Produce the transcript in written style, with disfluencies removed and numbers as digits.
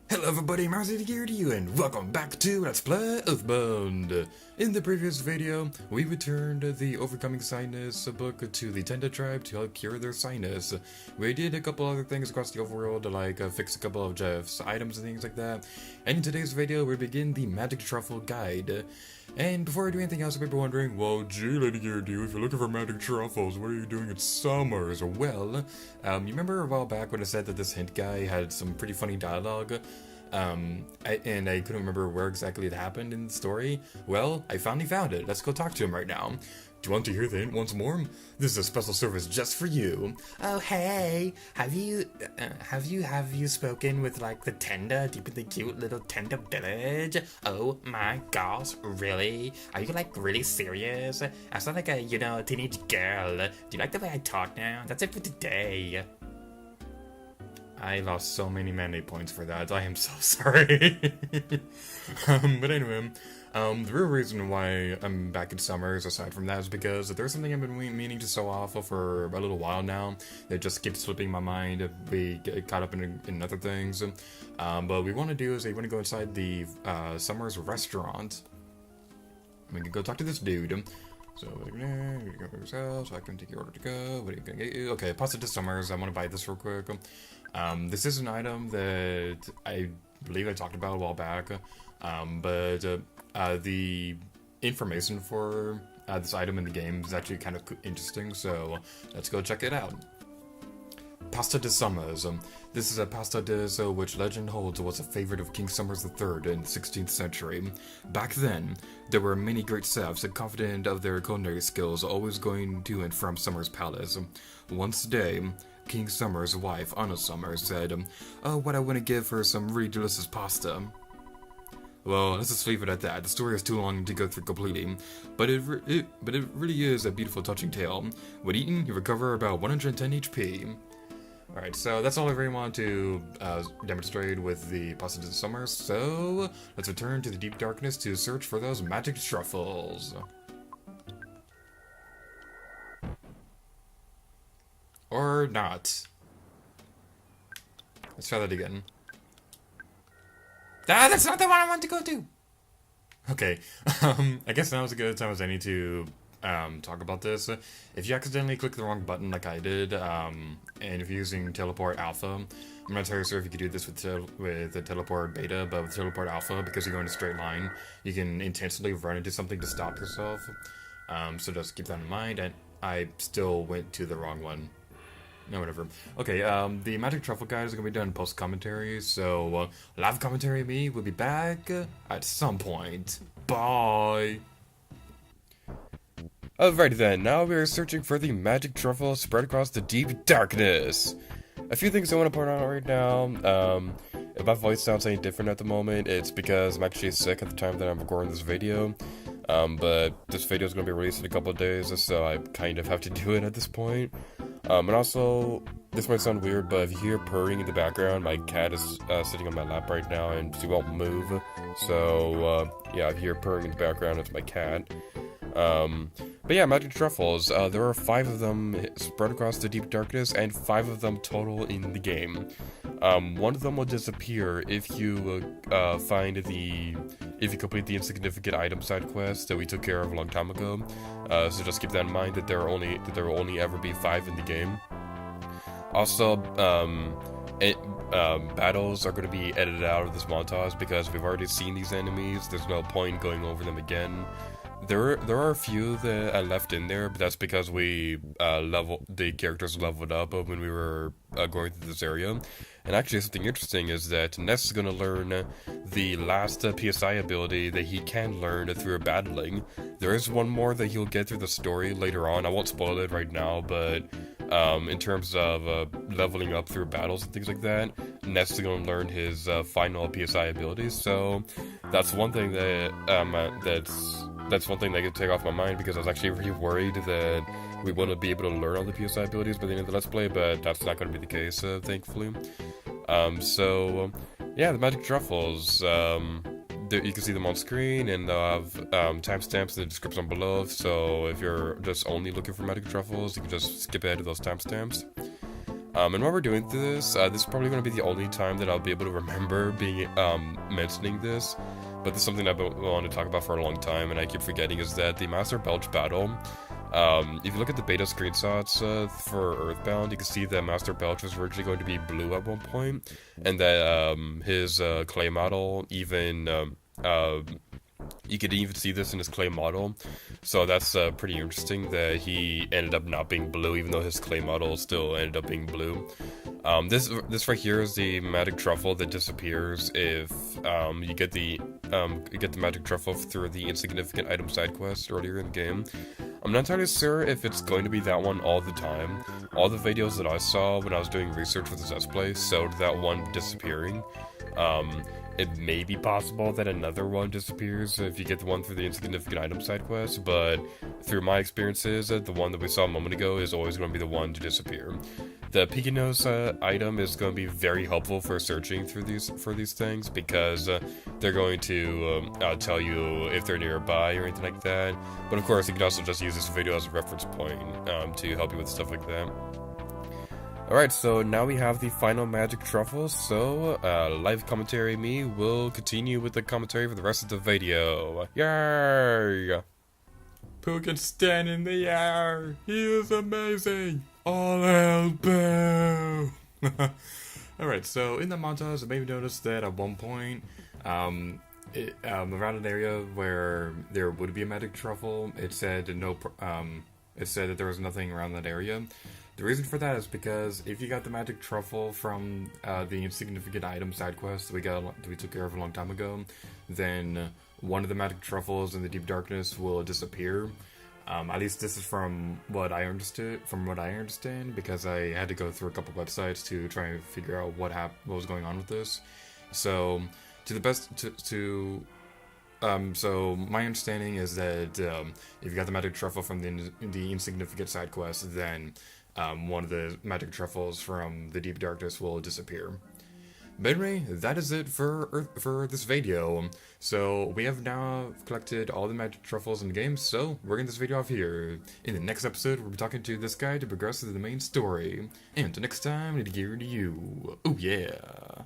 Hello everybody, Marcy here to you, and welcome back to Let's Play EarthBound. In the previous video, we returned the Overcoming Sinus book to the Tenda tribe to help cure their sinus. We did a couple other things across the overworld, like fix a couple of Jeff's items and things like that. And in today's video, we begin the Magic Truffle guide. And before I do anything else, you may be wondering, well, gee, Lady Geardew, if you're looking for Magic Truffles, what are you doing at Summers? Well, you remember a while back when I said that this hint guy had some pretty funny dialogue? And I couldn't remember where exactly it happened in the story. Well, I finally found it. Let's go talk to him right now. Do you want to hear the hint once more? This is a special service just for you. Oh, hey, have you spoken with, like, the Tenda deep in the cute little Tenda village? Oh my gosh, really? Are you, like, really serious? I sound like a, teenage girl. Do you like the way I talk now? That's it for today. I lost so many mandate points for that. I am so sorry. But anyway, the real reason why I'm back in Summers, aside from that, is because there's something I've been meaning to show off for a little while now. That just keeps slipping my mind. We get caught up in other things. But what we want to do is we want to go inside the Summers restaurant. We can go talk to this dude. So, so I can take your order to go. What are you gonna get you? Okay, pasta to Summers. I want to buy this real quick. This is an item that I believe I talked about a while back. But the information for this item in the game is actually kind of interesting. So let's go check it out. Pasta de Summers. This is a pasta dish which legend holds was a favorite of King Summers III in the 16th century. Back then, there were many great chefs confident of their culinary skills, always going to and from Summers' palace. Once a day, King Summers' wife, Anna Summers, said, "Oh, what I want to give her some really delicious pasta." Well, let's just leave it at that. The story is too long to go through completely, but it really is a beautiful, touching tale. When eaten, you recover about 110 HP. Alright, so that's all I really wanted to demonstrate with the pasta de Summers, so let's return to the deep darkness to search for those Magic Truffles. Or not. Let's try that again. Ah, that's not the one I want to go to! Okay, I guess now is as good a time as any to talk about this. If you accidentally click the wrong button like I did, and if you're using Teleport Alpha, I'm not entirely sure if you could do this with the Teleport Beta, but with Teleport Alpha, because you go in a straight line, you can intentionally run into something to stop yourself. So just keep that in mind, and I still went to the wrong one. No, whatever. Okay, the Magic Truffle guide is going to be done post-commentary, so live commentary me will be back at some point. Bye! Alrighty then, now we are searching for the Magic Truffle spread across the deep darkness. A few things I want to point out right now. If my voice sounds any different at the moment, it's because I'm actually sick at the time that I'm recording this video. But this video is going to be released in a couple of days, so I kind of have to do it at this point. And also, this might sound weird, but if you hear purring in the background, my cat is sitting on my lap right now and she won't move. So, yeah, if you hear purring in the background, it's my cat. But yeah, Magic Truffles, there are 5 of them spread across the deep darkness, and 5 of them total in the game. One of them will disappear if you if you complete the Insignificant Item side quest that we took care of a long time ago. So just keep that in mind that there will only ever be 5 in the game. Also, battles are going to be edited out of this montage because we've already seen these enemies. There's no point going over them again. There are a few that I left in there, but that's because the characters leveled up when we were going through this area. And actually, something interesting is that Ness is going to learn the last PSI ability that he can learn through battling. There is one more that he'll get through the story later on. I won't spoil it right now, but in terms of leveling up through battles and things like that, Ness is going to learn his final PSI abilities. So that's one thing that that's one thing that could take off my mind, because I was actually really worried that we wouldn't be able to learn all the PSI abilities by the end of the Let's Play, but that's not going to be the case, thankfully. Yeah, the Magic Truffles, you can see them on screen, and they'll have timestamps in the description below, so if you're just only looking for Magic Truffles, you can just skip ahead to those timestamps. And while we're doing this, this is probably going to be the only time that I'll be able to remember being mentioning this. But this is something I've been wanting to talk about for a long time, and I keep forgetting, is that the Master Belch battle. If you look at the beta screenshots for EarthBound, you can see that Master Belch was originally going to be blue at one point, and that his clay model even you could even see this in his clay model. So that's pretty interesting that he ended up not being blue, even though his clay model still ended up being blue. This right here is the Magic Truffle that disappears if you get the Magic Truffle through the Insignificant Item side quest earlier in the game. I'm not entirely sure if it's going to be that one all the time. All the videos that I saw when I was doing research for this Let's Play showed that one disappearing. It may be possible that another one disappears if you get the one through the Insignificant Item side quest, but through my experiences, the one that we saw a moment ago is always going to be the one to disappear. The Peeky Nose item is going to be very helpful for searching through these things, because they're going to tell you if they're nearby or anything like that. But of course, you can also just use this video as a reference point to help you with stuff like that. Alright, so now we have the final Magic Truffles, so live commentary me will continue with the commentary for the rest of the video. Yay! Pooh can stand in the air! He is amazing! All hail Boo! Alright, so in the montage, I maybe noticed that at one point, around an area where there would be a Magic Truffle, it said that there was nothing around that area. The reason for that is because if you got the Magic Truffle from the Insignificant Item side quest that we took care of a long time ago, then one of the Magic Truffles in the Deep Darkness will disappear. At least this is from what I understand, because I had to go through a couple websites to try and figure out what was going on with this. So, so my understanding is that if you got the Magic Truffle from the Insignificant side quest, then one of the Magic Truffles from the Deep Darkness will disappear. But anyway, that is it for this video. So we have now collected all the Magic Truffles in the game, so we're getting this video off here. In the next episode, we'll be talking to this guy to progress through the main story. And until next time, I need to give it to you. Oh yeah!